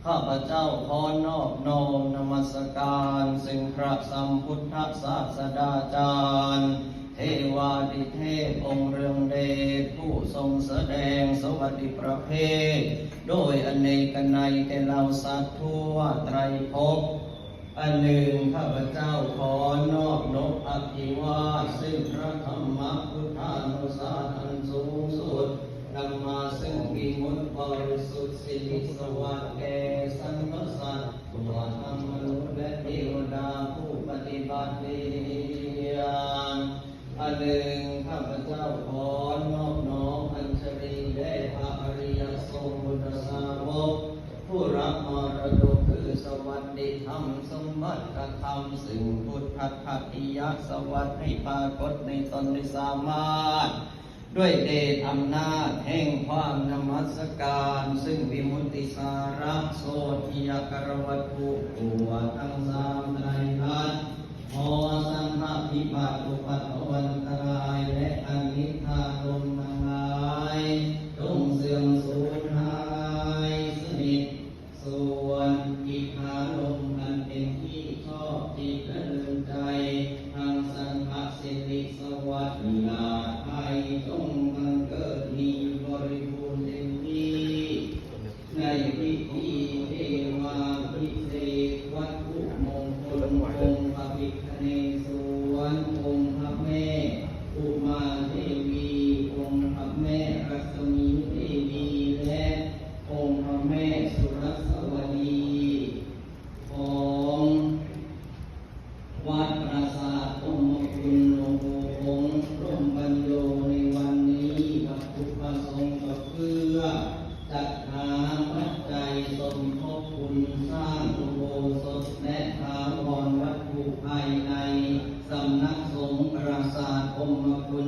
ข้าพเจ้าขอนอบน้อมนมัสการสิ่งพระสัมพุทธศาสดาจารย์เทวาดิเทพองค์เรืองเดชผู้ทรงแสดงสวัสดิประเพทโดยอเนกนัยแก่เราสัตว์ทั่วไตรภพอันหนึ่งข้าพเจ้าขอนอบนบอภิวาทซึ่งพระธรรมพุทธานุสาสน์อันสูงสุดนำมาซึ่งวิมุตติบริสุทธิ์สิริสวัสดิ์แก่สรรพสัตว์ทั่วทั้งมนุษย์และเทวดาผู้ปฏิบัติดีอันหนึ่งข้าพเจ้าขอนอบน้อมอัญชลีแด่พระอริยสงฆ์พุทธสาวกผู้รับมรดกคือสวัสดิธรรมสมบัติธรรมซึ่งพุทธคัตติยสวัสดิ์ให้ปรากฏในตนได้สามารถด้วยเดชอำนาจแห่งความนมัสการซึ่งวิมุตติสาระโสทิยกรวัตถุตัวทั้งสามไตรลักษณ์ขอสัมภะพิบัติอุปัฏฐวันตรายและอนิจจาลมทั้งหลายจงเสื่อมสูญหายสนิทส่วนอิทธาลมอันเป็นที่ชอบจิตและลืมใจทางสังฆสิริสวัสดิลาภายจงบังเกิดมีบริบูรณ์เต็มที่ในพิธีเทวาพิเศษวัตถุมงคลองค์พระภิกขุณีสวนองค์พระแม่อุมาเทวีองค์พระแม่รัศมีเทวีและองค์พระแม่สุรสวดีของวัดปราสาทองค์คุณหลวงปู่หงส์ร่วมบรรโยในวันนี้กับอุปสงค์กับเพื่อจัดหาปัจจัยสมทบทุนสร้างอุโบสถและถาวรวัตถุภายในสำนักสงฆ์ปราสาทองค์คุณ